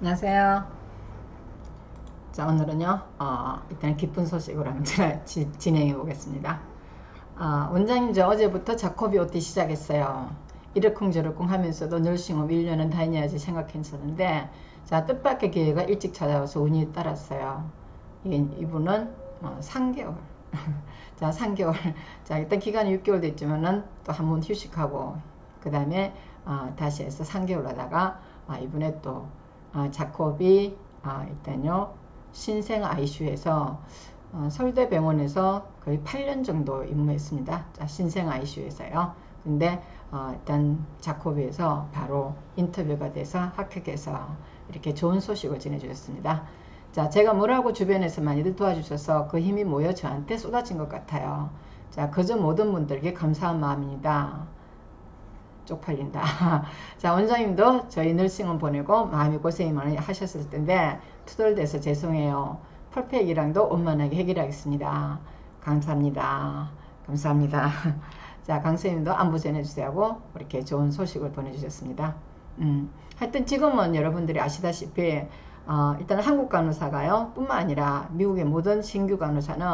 안녕하세요. 자, 오늘은요, 일단 기쁜 소식으로 한번 진행해 보겠습니다. 원장님, 저 어제부터 자코비 OT 시작했어요. 이러쿵저러쿵 하면서도 널싱홈 1년은 다녀야지 생각했었는데, 자, 뜻밖의 기회가 일찍 찾아와서 운이 따랐어요. 이분은 3개월. 자, 3개월. 자, 일단 기간이 6개월 됐지만은 또 한 번 휴식하고, 그 다음에 다시 해서 3개월 하다가 이번에 또 자코비 일단요 신생 ICU에서 서울대병원에서 거의 8년 정도 임무했습니다. 자, 신생 ICU에서요. 근데 일단 자코비에서 바로 인터뷰가 돼서 합격해서 이렇게 좋은 소식을 전해주셨습니다. 자, 제가 뭐라고 주변에서 많이들 도와주셔서 그 힘이 모여 저한테 쏟아진 것 같아요. 자, 그저 모든 분들께 감사한 마음입니다. 쪽팔린다. 자, 원장님도 저희 널싱홈 보내고 마음이 고생이 많이 하셨을 텐데 투덜대서 죄송해요. 펄펙이랑도 원만하게 해결하겠습니다. 감사합니다. 감사합니다. 자, 강선생님도 안부 전해주세요 하고 이렇게 좋은 소식을 보내주셨습니다. 하여튼 지금은 여러분들이 아시다시피 일단 한국 간호사가요 뿐만 아니라 미국의 모든 신규 간호사는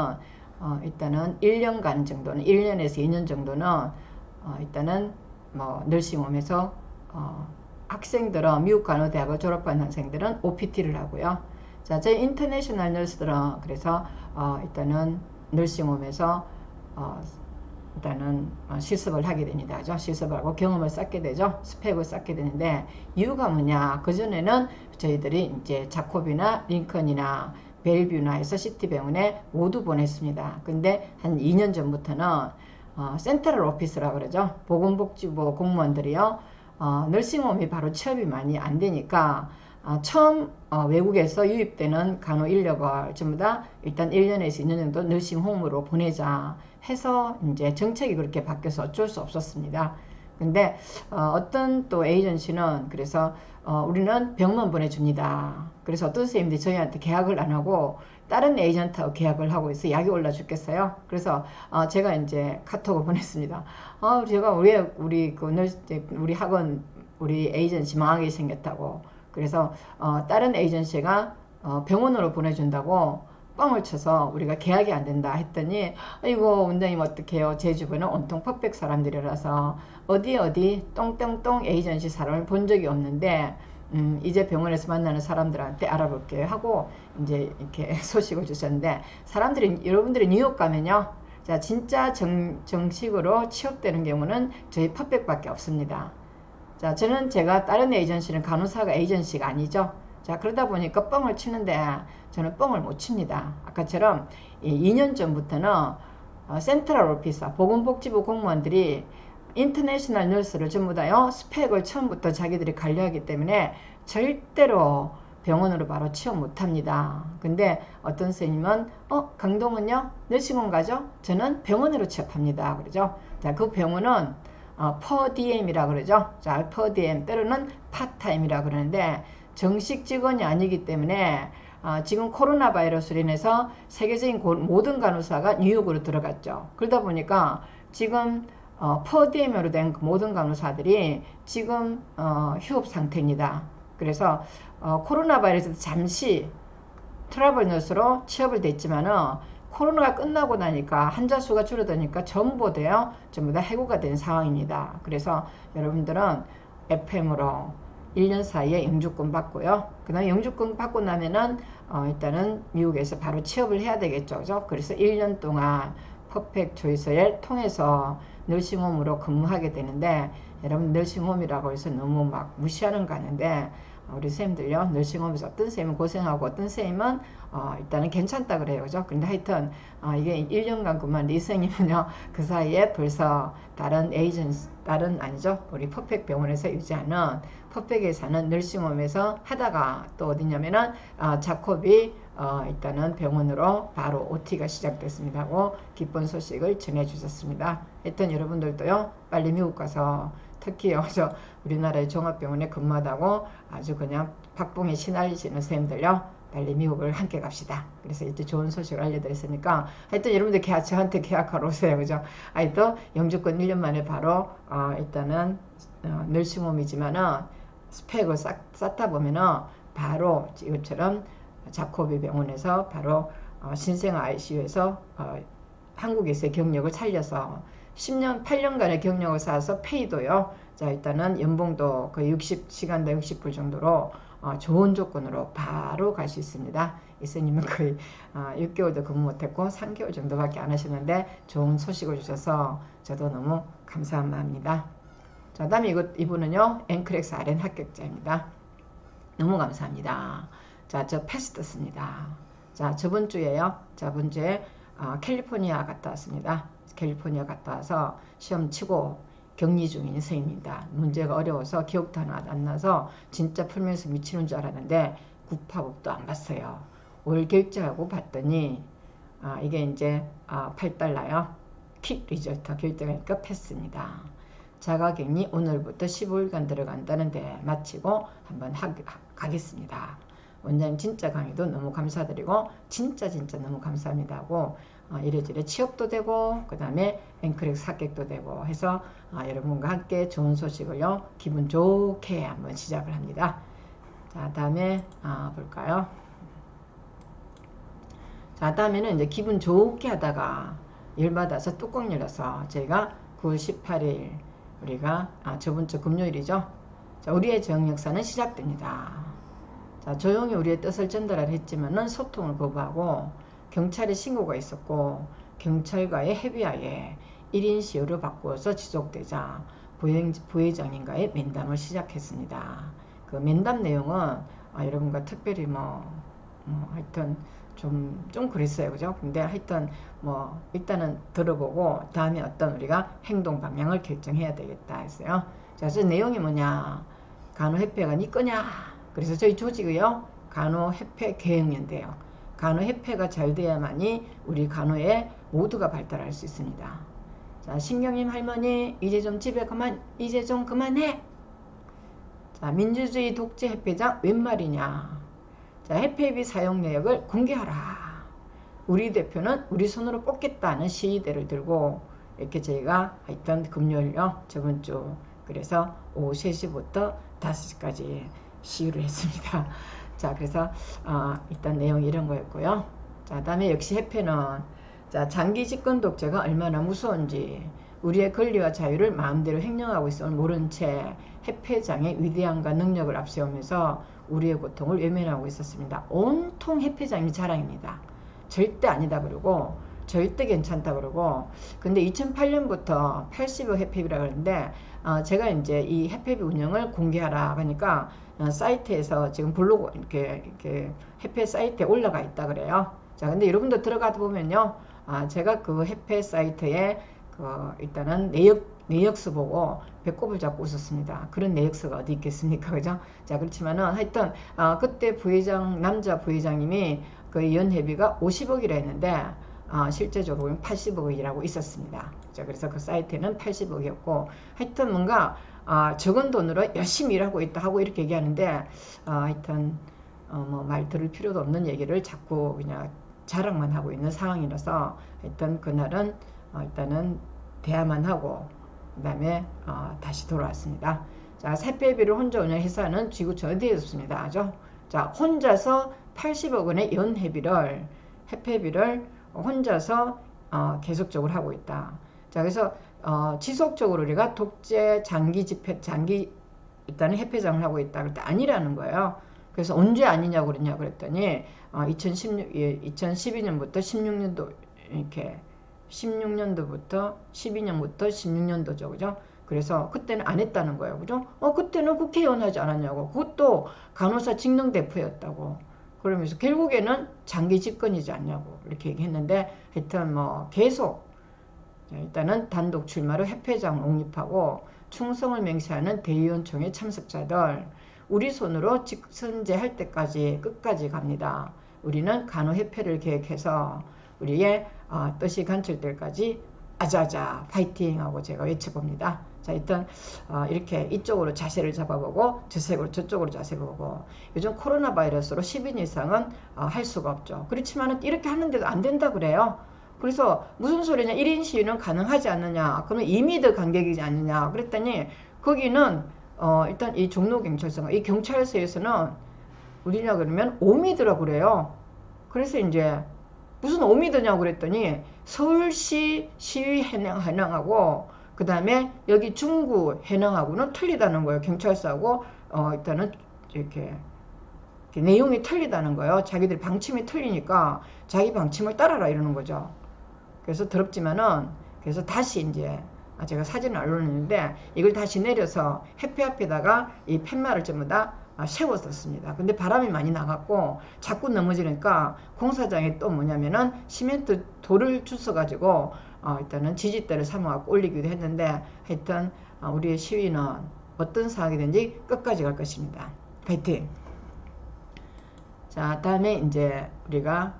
일단은 1년간 정도는 1년에서 2년 정도는 일단은 널싱홈에서 학생들은 미국 간호대학을 졸업한 학생들은 OPT를 하고요. 자, 저희 인터내셔널 널스들은 그래서 일단은 널싱홈에서 일단은 실습을 하게 됩니다. 그죠? 실습을 하고 경험을 쌓게 되죠. 스펙을 쌓게 되는데 이유가 뭐냐? 그 전에는 저희들이 이제 자코비나 링컨이나 벨뷰나 해서 시티병원에 모두 보냈습니다. 근데 한 2년 전부터는 센트럴 오피스라고 그러죠. 보건복지부 공무원들이요. 널싱홈이 바로 취업이 많이 안 되니까 처음 외국에서 유입되는 간호 인력을 전부 다 일단 1년에서 2년 정도 널싱홈으로 보내자 해서 이제 정책이 그렇게 바뀌어서 어쩔 수 없었습니다. 근데 어떤 또 에이전시는 그래서 우리는 병만 보내줍니다. 그래서 어떤 선생님들이 저희한테 계약을 안 하고 다른 에이전트하고 계약을 하고 있어 약이 올라 죽겠어요. 그래서 제가 이제 카톡을 보냈습니다. 제가 우리 학원 우리 에이전시 망하게 생겼다고. 그래서 다른 에이전시가 병원으로 보내준다고 뻥을 쳐서 우리가 계약이 안 된다 했더니 이거 원장님 어떡해요. 제 주변은 온통 퍼펙 사람들이라서 어디 똥똥똥 에이전시 사람을 본 적이 없는데 이제 병원에서 만나는 사람들한테 알아볼게요 하고 이제 이렇게 소식을 주셨는데 여러분들이 뉴욕 가면요. 자, 진짜 정식으로 취업되는 경우는 저희 퍼펙밖에 없습니다. 자, 제가 다른 에이전시는 간호사가 에이전시가 아니죠. 자, 그러다 보니까 뻥을 치는데 저는 뻥을 못 칩니다. 아까처럼 2년 전부터는 센트럴 오피스 보건복지부 공무원들이 인터내셔널 널스를 전부 다요 스펙을 처음부터 자기들이 관리하기 때문에 절대로 병원으로 바로 취업 못합니다. 근데 어떤 선생님은 강동은요 널싱홈 가죠? 저는 병원으로 취업합니다. 그러죠? 자, 그 병원은 퍼디엠이라 그러죠. 자, 퍼디엠 때로는 파타임이라 그러는데 정식 직원이 아니기 때문에 지금 코로나 바이러스로 인해서 세계적인 모든 간호사가 뉴욕으로 들어갔죠. 그러다 보니까 지금 퍼디엠으로 된 모든 간호사들이 지금 휴업 상태입니다. 그래서 코로나 바이러스 잠시 트러블 너스로 취업을 됐지만은 코로나가 끝나고 나니까 환자 수가 줄어드니까 전부 다 해고가 된 상황입니다. 그래서 여러분들은 FM으로 1년 사이에 영주권 받고요. 그 다음에 영주권 받고 나면은 일단은 미국에서 바로 취업을 해야 되겠죠. 그죠? 그래서 1년 동안 퍼펙트 초이스를 통해서 널싱홈으로 근무하게 되는데 여러분 널싱홈이라고 해서 너무 막 무시하는 거 아닌데 우리 선생님들요 널싱홈에서 어떤 선생님은 고생하고 어떤 선생님은 일단은 괜찮다 그래요. 그죠? 근데 하여튼 이게 1년간 근무한 이 선생님은요 그 사이에 벌써 다른 아니죠 우리 퍼펙트 병원에서 유지하는 퍼펙트에 사는 널싱홈에서 하다가 또 어디냐면은 자코비 일단은 병원으로 바로 OT가 시작됐습니다 하고 기쁜 소식을 전해 주셨습니다. 하여튼 여러분들도요 빨리 미국 가서 특히요 우리나라의 종합병원에 근무하다고 아주 그냥 박봉에 시달리시는 선생님들요 빨리 미국을 함께 갑시다. 그래서 이제 좋은 소식을 알려드렸으니까 하여튼 여러분들 저한테 계약하러 오세요. 그죠? 하여튼 영주권 1년 만에 바로 일단은 널싱홈이지만은 스펙을 쌓다 보면은 바로 이것처럼 자코비 병원에서 바로 신생아 ICU에서 한국에서의 경력을 살려서 10년, 8년간의 경력을 쌓아서 페이도요. 자, 일단은 연봉도 거의 60시간당 60불 정도로 좋은 조건으로 바로 갈 수 있습니다. 이스님은 거의 6개월도 근무 못했고 3개월 정도밖에 안 하셨는데 좋은 소식을 주셔서 저도 너무 감사한 마음입니다. 자, 다음에 이분은요. 앵크렉스 RN 합격자입니다. 너무 감사합니다. 자, 저 패스 떴습니다. 자, 저번 주에요. 저번 주에 캘리포니아 갔다 왔습니다. 캘리포니아 갔다 와서 시험 치고 격리 중인 선생님입니다. 문제가 어려워서 기억도 하나 안 나서 진짜 풀면서 미치는 줄 알았는데 국파법도 안 봤어요. 올 결제하고 봤더니 이게 이제 $8요. 퀵 리저트 결제하니까 패스입니다. 자가격리 오늘부터 15일간 들어간다는데 마치고 한번 가겠습니다. 원장님 진짜 강의도 너무 감사드리고 진짜 너무 감사합니다 하고 이래저래 취업도 되고 그 다음에 앵크렉스 합격도 되고 해서 여러분과 함께 좋은 소식을요 기분 좋게 한번 시작을 합니다. 자, 다음에 볼까요? 자, 다음에는 이제 기분 좋게 하다가 열받아서 뚜껑 열어서 저희가 9월 18일 우리가 저번 주 금요일이죠. 자, 우리의 정역사는 시작됩니다. 자, 조용히 우리의 뜻을 전달을 했지만은 소통을 거부하고 경찰에 신고가 있었고 경찰과의 협의하에 1인 시효로 바꾸어서 지속되자 부회장님과의 면담을 시작했습니다. 그 면담 내용은 여러분과 특별히 하여튼 좀 그랬어요. 그죠? 근데 하여튼 일단은 들어보고 다음에 어떤 우리가 행동 방향을 결정해야 되겠다 했어요. 자, 그래서 내용이 뭐냐? 간호협회가 니 거냐? 그래서 저희 조직이요. 간호협회 계획연대요. 간호협회가 잘 돼야만이 우리 간호에 모두가 발달할 수 있습니다. 자, 신경님 할머니 이제 좀 이제 좀 그만해. 자, 민주주의 독재 협회장 웬 말이냐? 자, 협회비 사용 내역을 공개하라. 우리 대표는 우리 손으로 뽑겠다는 시위대를 들고 이렇게 저희가 하여튼 금요일요. 저번 주 그래서 오후 3시부터 5시까지 시위를 했습니다. 자, 그래서 일단 내용이 이런 거였고요. 자, 다음에 역시 협회는 자, 장기 집권 독재가 얼마나 무서운지 우리의 권리와 자유를 마음대로 횡령하고 있음을 모른 채 협회장의 위대함과 능력을 앞세우면서 우리의 고통을 외면하고 있었습니다. 온통 협회장이 자랑입니다. 절대 아니다 그러고 절대 괜찮다 그러고 근데 2008년부터 80억 협회비라고 하는데 제가 이제 이 협회비 운영을 공개하라 하니까 사이트에서 지금 블로그 이렇게 협회 사이트에 올라가 있다 그래요. 자, 근데 여러분도 들어가 보면요. 제가 그 협회 사이트에 일단은 내역서 보고 배꼽을 잡고 웃었습니다. 그런 내역서가 어디 있겠습니까? 그죠? 자, 그렇지만은 하여튼 그때 남자 부회장님이 그 연회비가 50억이라 했는데 실제적으로 80억이라고 있었습니다. 자, 그래서 그 사이트는 80억이었고 하여튼 뭔가 적은 돈으로 열심히 일하고 있다 하고 이렇게 얘기하는데 하여튼 말 들을 필요도 없는 얘기를 자꾸 그냥 자랑만 하고 있는 상황이라서 하여튼 그날은 일단은 대화만 하고 그 다음에 다시 돌아왔습니다. 자, 협회비를 혼자 운영해서 하는 지구촌 어디에 없습니다. 그죠? 자, 혼자서 80억 원의 연회비를 협회비를 혼자서 계속적으로 하고 있다. 자, 그래서 지속적으로 우리가 독재 장기 일단은 협회장을 하고 있다. 그럴 때 아니라는 거예요. 그래서 언제 아니냐고 그랬냐 그랬더니 2012년부터 16년도 이렇게 16년도부터 12년부터 16년도죠. 그죠? 그래서 그때는 안 했다는 거예요. 그죠? 그때는 국회의원 하지 않았냐고. 그것도 간호사 직능 대표였다고. 그러면서 결국에는 장기 집권이지 않냐고. 이렇게 얘기했는데 하여튼 계속 일단은 단독 출마로 협회장을 옹립하고 충성을 맹세하는 대의원총회 참석자들 우리 손으로 직선제할 때까지 끝까지 갑니다. 우리는 간호협회를 계획해서 우리의 뜻이 관철될 때까지 아자아자 파이팅 하고 제가 외쳐봅니다. 자, 일단 이렇게 이쪽으로 자세를 잡아보고 저쪽으로 자세 보고 요즘 코로나 바이러스로 10인 이상은 할 수가 없죠. 그렇지만 이렇게 하는데도 안 된다 그래요. 그래서 무슨 소리냐 1인 시위는 가능하지 않느냐 그러면 2미터 간격이지 않느냐 그랬더니 거기는 일단 이 종로경찰서가 이 경찰서에서는 우리냐 그러면 오미드라고 그래요. 그래서 이제 무슨 오미드냐고 그랬더니 서울시 시위 해명하고 그 다음에 여기 중구 해명하고는 틀리다는 거예요. 경찰서하고 일단은 이렇게 내용이 틀리다는 거예요. 자기들 방침이 틀리니까 자기 방침을 따라라 이러는 거죠. 그래서 더럽지만은 그래서 다시 이제 제가 사진을 올렸는데 이걸 다시 내려서 햇볕 앞에다가 이 팻말을 전부 다 세웠었습니다. 근데 바람이 많이 나갔고 자꾸 넘어지니까 공사장에 또 뭐냐면은 시멘트 돌을 주워 가지고 일단은 지지대를 삼아갖고 올리기도 했는데 하여튼 우리의 시위는 어떤 상황이든지 끝까지 갈 것입니다. 파이팅! 자, 다음에 이제 우리가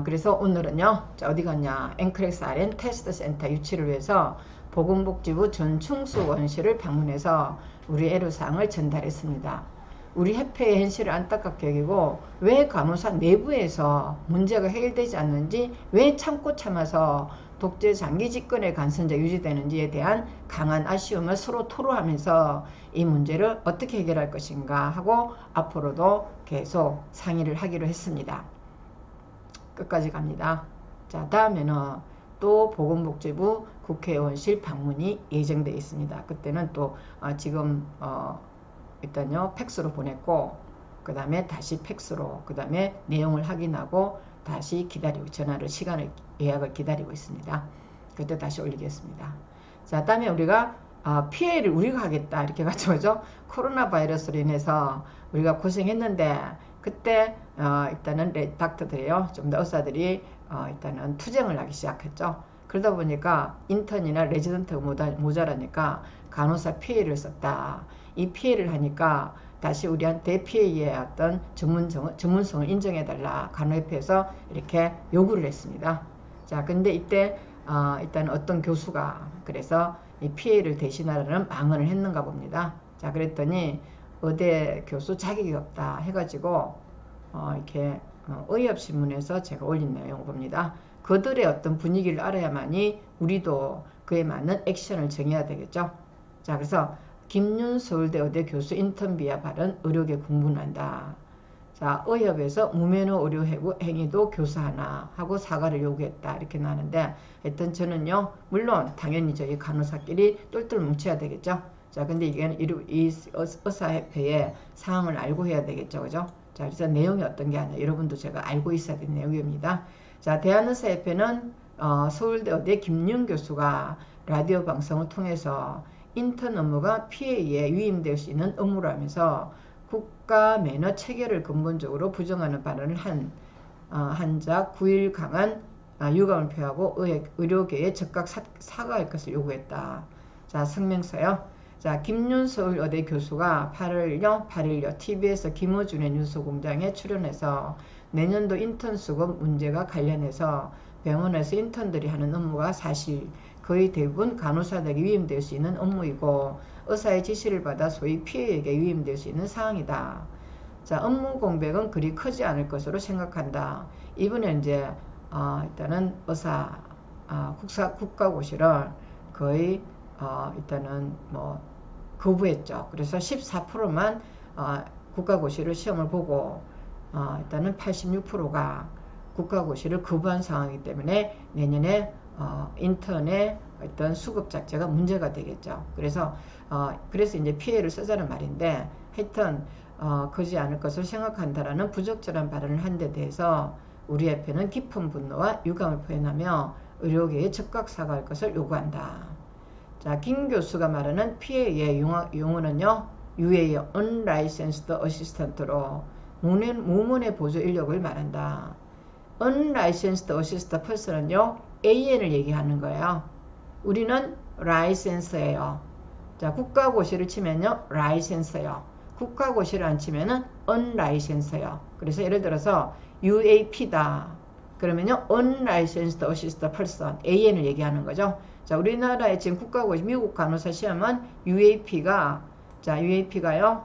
그래서 오늘은요, 자, 어디 갔냐? 앵크렉스 RN 테스트 센터 유치를 위해서 보건복지부 전충수원실을 방문해서 우리 애로사항을 전달했습니다. 우리 협회의 현실을 안타깝게 여기고 왜 간호사 내부에서 문제가 해결되지 않는지, 왜 참고 참아서 독재 장기 집권의 간선제 유지되는지에 대한 강한 아쉬움을 서로 토로하면서 이 문제를 어떻게 해결할 것인가 하고 앞으로도 계속 상의를 하기로 했습니다. 끝까지 갑니다. 자, 다음에는 또 보건복지부 국회의원실 방문이 예정되어 있습니다. 그때는 또 지금 일단요 팩스로 보냈고 그 다음에 다시 팩스로 그 다음에 내용을 확인하고 다시 기다리고 전화를 시간을 예약을 기다리고 있습니다. 그때 다시 올리겠습니다. 자, 다음에 우리가 피해를 우리가 하겠다 이렇게 가지고죠. 코로나 바이러스로 인해서 우리가 고생했는데 그때 일단은 닥터들이요 좀 더 의사들이 일단은 투쟁을 하기 시작했죠. 그러다 보니까 인턴이나 레지던트가 모자라니까 간호사 피해를 썼다. 이 피해를 하니까 다시 우리한테 피해의 어떤 전문성을 인정해달라. 간호협회에서 이렇게 요구를 했습니다. 자, 근데 이때 일단 어떤 교수가 그래서 이 피해를 대신하라는 망언을 했는가 봅니다. 자, 그랬더니 의대 교수 자격이 없다 해가지고 이렇게 의협신문에서 제가 올린 내용을 봅니다. 그들의 어떤 분위기를 알아야만이 우리도 그에 맞는 액션을 정해야 되겠죠. 자, 그래서 김윤 서울대 의대 교수 인턴 비하 발언 의료계 공분한다. 자, 의협에서 무면허 의료 행위도 교사하나 하고 사과를 요구했다 이렇게 나는데 하여튼 저는요 물론 당연히 저희 간호사끼리 똘똘 뭉쳐야 되겠죠. 자, 근데 이게 이 의사협회의 상황을 알고 해야 되겠죠, 그죠? 자, 그래서 내용이 어떤 게 아니라 여러분도 제가 알고 있어야 되는 내용입니다. 자, 대한의사협회는 서울대 의대 김윤 교수가 라디오 방송을 통해서 인턴 업무가 피해에 의해 위임될 수 있는 업무라면서 국가 매너 체계를 근본적으로 부정하는 발언을 한자 9일 강한 유감을 표하고 의료계에 즉각 사과할 것을 요구했다. 자, 성명서요. 자, 김윤 서울의대 교수가 8일요 TBS 김어준의 뉴스공장에 출연해서 내년도 인턴 수급 문제가 관련해서 병원에서 인턴들이 하는 업무가 사실 거의 대부분 간호사들에게 위임될 수 있는 업무이고 의사의 지시를 받아 소위 피해에게 위임될 수 있는 사항이다. 자, 업무 공백은 그리 크지 않을 것으로 생각한다. 이번에 이제 일단은 의사 국가고시를 거의 일단은 뭐 거부했죠. 그래서 14%만 국가고시를 시험을 보고 일단은 86%가 국가고시를 거부한 상황이기 때문에 내년에 인턴의 어떤 수급 자체가 문제가 되겠죠. 그래서 이제 피해를 쓰자는 말인데 하여튼 그러지 않을 것을 생각한다라는 부적절한 발언을 한 데 대해서 우리 협회는 깊은 분노와 유감을 표현하며 의료계에 즉각 사과할 것을 요구한다. 자, 김 교수가 말하는 피해의 용어는요 UA Unlicensed Assistant로 무문의 보조 인력을 말한다. Unlicensed Assistant Person은요 AN을 얘기하는 거예요. 우리는 라이센스예요. 자, 국가고시를 치면요 라이센스예요. 국가고시를 안 치면은 unlicensed예요. 그래서 예를 들어서 UAP다. 그러면요 unlicensed assistant person AN을 얘기하는 거죠. 자, 우리나라의 지금 국가고시 미국 간호사 시험은 UAP가요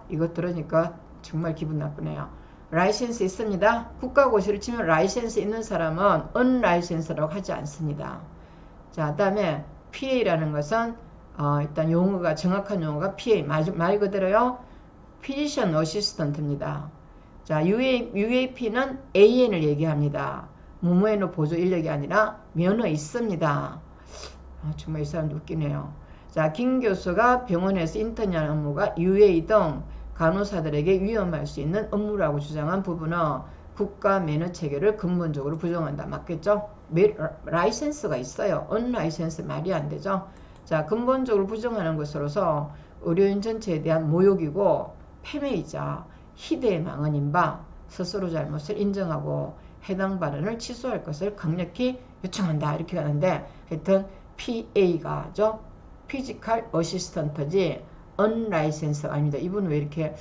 이거 들으니까 정말 기분 나쁘네요. 라이센스 있습니다. 국가고시를 치면 라이센스 있는 사람은 unlicensed라고 하지 않습니다. 자, 다음에 PA라는 것은 일단 용어가 정확한 용어가 PA 말 그대로요. Physician Assistant입니다. 자, UAP는 AN을 얘기합니다. 무모해노 보조 인력이 아니라 면허 있습니다. 정말 이 사람 웃기네요. 자, 김 교수가 병원에서 인턴이하는 업무가 UA 등 간호사들에게 위험할 수 있는 업무라고 주장한 부분은 국가 면허 체계를 근본적으로 부정한다. 맞겠죠? 라이센스가 있어요. 언라이센스 말이 안 되죠. 자, 근본적으로 부정하는 것으로서 의료인 전체에 대한 모욕이고 패배이자 희대의 망언인 바 스스로 잘못을 인정하고 해당 발언을 취소할 것을 강력히 요청한다. 이렇게 하는데 하여튼 PA가죠. 피지컬 어시스턴트지 언라이센스 아닙니다. 이분은 왜 이렇게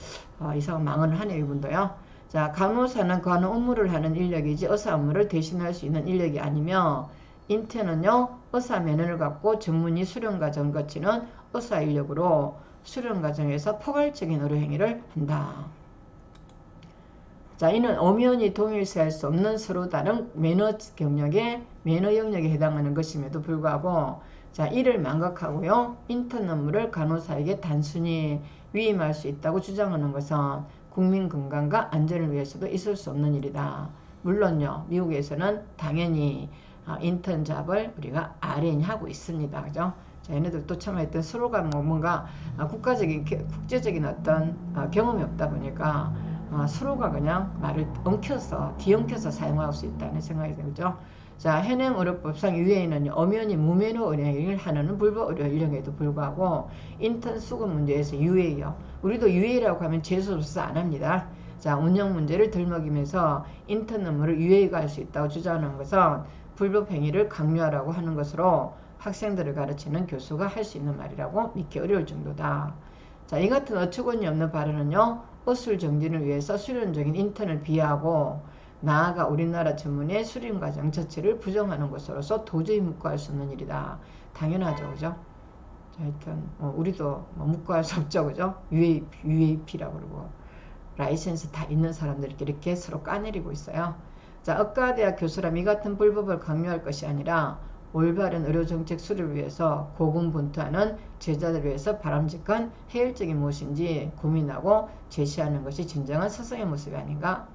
이상한 망언을 하네요. 이분도요. 자, 간호사는 간호 업무를 하는 인력이지 의사 업무를 대신할 수 있는 인력이 아니며 인턴은요. 의사 면허를 갖고 전문의 수련 과정 거치는 의사 인력으로 수련 과정에서 포괄적인 의료 행위를 한다. 자, 이는 엄연히 동일시할 수 없는 서로 다른 면허 영역에 해당하는 것임에도 불구하고 자, 이를 망각하고요. 인턴 업무를 간호사에게 단순히 위임할 수 있다고 주장하는 것은 국민 건강과 안전을 위해서도 있을 수 없는 일이다. 물론요. 미국에서는 당연히 인턴 잡을 우리가 RN이 하고 있습니다. 그죠? 자, 얘네들도 처음에 했던 서로가 뭔가 국제적인 어떤 경험이 없다 보니까 서로가 그냥 말을 뒤엉켜서 사용할 수 있다는 생각이 들죠. 자, 현행 의료법상 UA는 엄연히 무면허 의료행위를 하는 불법 의료 인력에도 불구하고 인턴 수급 문제에서 UA요. 우리도 UA라고 하면 재수없어서 안 합니다. 자, 운영 문제를 들먹이면서 인턴 업무를 UA가 할 수 있다고 주장하는 것은 불법 행위를 강요하라고 하는 것으로 학생들을 가르치는 교수가 할 수 있는 말이라고 믿기 어려울 정도다. 자, 이 같은 어처구니 없는 발언은요. 의술 정진을 위해서 수련적인 인턴을 비하하고 나아가 우리나라 전문의 수련 과정 자체를 부정하는 것으로서 도저히 묵과할 수 없는 일이다. 당연하죠. 그죠? 자, 하여튼 우리도 묵과할 수 없죠. 그죠? UAP라고 그러고 라이센스 다 있는 사람들이 이렇게 서로 까내리고 있어요. 자, 의과대학 교수라면 이 같은 불법을 강요할 것이 아니라 올바른 의료정책 수립을 위해서 고군분투하는 제자들을 위해서 바람직한 해결책이 무엇인지 고민하고 제시하는 것이 진정한 스승의 모습이 아닌가?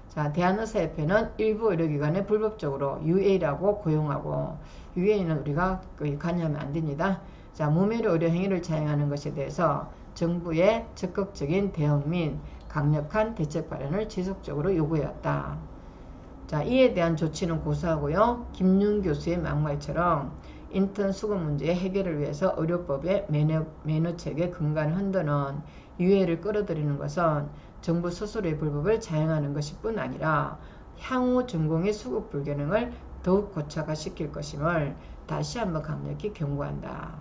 자, 대한의사협회는 일부 의료기관에 불법적으로 UA라고 고용하고 UA는 우리가 관여하면 안 됩니다. 자, 무면허 의료 행위를 자행하는 것에 대해서 정부의 적극적인 대응 및 강력한 대책 마련을 지속적으로 요구해왔다. 자, 이에 대한 조치는 고수하고요. 김윤 교수의 막말처럼 인턴 수급 문제의 해결을 위해서 의료법의 면허체계 근간을 흔드는 유예를 끌어들이는 것은 정부 스스로의 불법을 자행하는 것일 뿐 아니라 향후 전공의 수급 불균형을 더욱 고착화시킬 것임을 다시 한번 강력히 경고한다.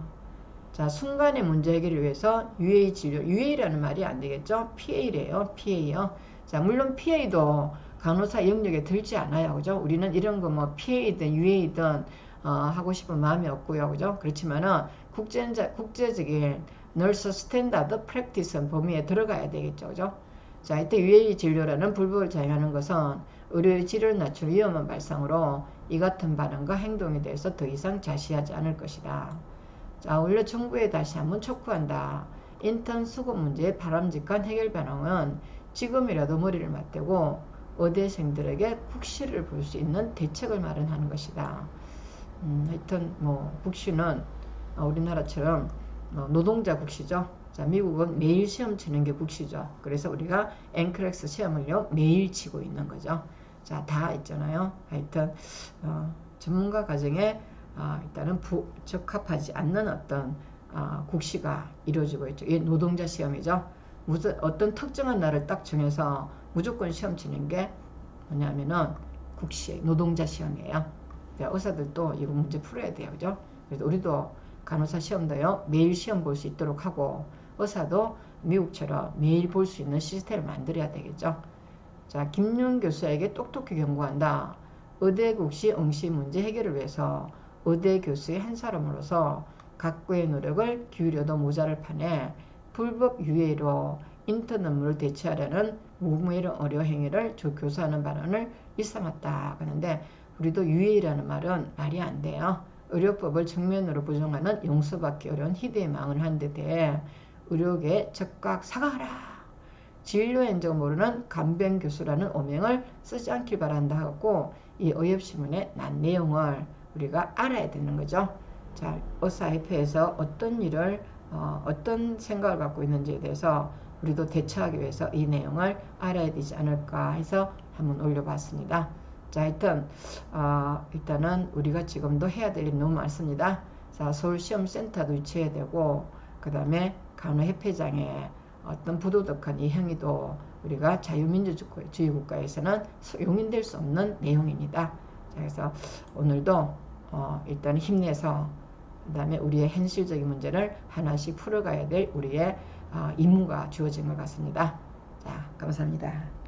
자, 순간의 문제 해결을 위해서 UA 진료, UA라는 말이 안 되겠죠? PA래요. PA요. 자, 물론 PA도 간호사 영역에 들지 않아요. 그죠? 우리는 이런 거 뭐 PA든 UA든 하고 싶은 마음이 없고요. 그죠? 그렇지만은 국제적인 널스 스탠다드 프랙티스 범위에 들어가야 되겠죠. 그죠? 자, 이때 UA 진료라는 불법을 자행하는 것은 의료의 질을 낮출 위험한 발상으로 이 같은 발언과 행동에 대해서 더 이상 자시하지 않을 것이다. 자, 원래 정부에 다시 한번 촉구한다. 인턴 수급 문제의 바람직한 해결 방안은 지금이라도 머리를 맞대고 의대생들에게 국시를 볼 수 있는 대책을 마련하는 것이다. 하여튼 국시는 우리나라처럼 노동자 국시죠. 자, 미국은 매일 시험 치는 게 국시죠. 그래서 우리가 NCLEX 시험을요 매일 치고 있는 거죠. 자, 다 있잖아요. 하여튼 전문가 과정에 일단은 적합하지 않는 어떤 국시가 이루어지고 있죠. 이게 노동자 시험이죠. 어떤 특정한 날을 딱 정해서 무조건 시험 치는 게 뭐냐면은 국시 노동자 시험이에요. 의사들도 이거 문제 풀어야 돼요. 그죠? 그래서 우리도 간호사 시험도요 매일 시험 볼 수 있도록 하고 의사도 미국처럼 매일 볼 수 있는 시스템을 만들어야 되겠죠. 자, 김윤 교수에게 똑똑히 경고한다. 의대 국시 응시 문제 해결을 위해서 의대 교수의 한 사람으로서 각고의 노력을 기울여도 모자랄 판에 불법 유예로 인턴 업무를 대체하려는 무모의 의료 행위를 교사하는 발언을 일삼았다 하는데 우리도 유예라는 말은 말이 안 돼요. 의료법을 정면으로 부정하는 용서받기 어려운 희대의 망을 한 데 대해 의료계에 적각 사과하라. 진료 행정 모르는 간병 교수라는 오명을 쓰지 않길 바란다 하고 이 의협신문에 난 내용을 우리가 알아야 되는 거죠. 자, 의사협회에서 어떤 일을 어떤 생각을 갖고 있는지에 대해서 우리도 대처하기 위해서 이 내용을 알아야 되지 않을까 해서 한번 올려봤습니다. 자, 하여튼 일단은 우리가 지금도 해야 될 일이 너무 많습니다. 자, 서울시험센터도 유치해야 되고 그 다음에 간호협회장의 어떤 부도덕한 이 행위도 우리가 자유민주주의 국가에서는 용인될 수 없는 내용입니다. 자, 그래서 오늘도 일단 힘내서 그 다음에 우리의 현실적인 문제를 하나씩 풀어가야 될 우리의 임무가 주어진 것 같습니다. 자, 감사합니다.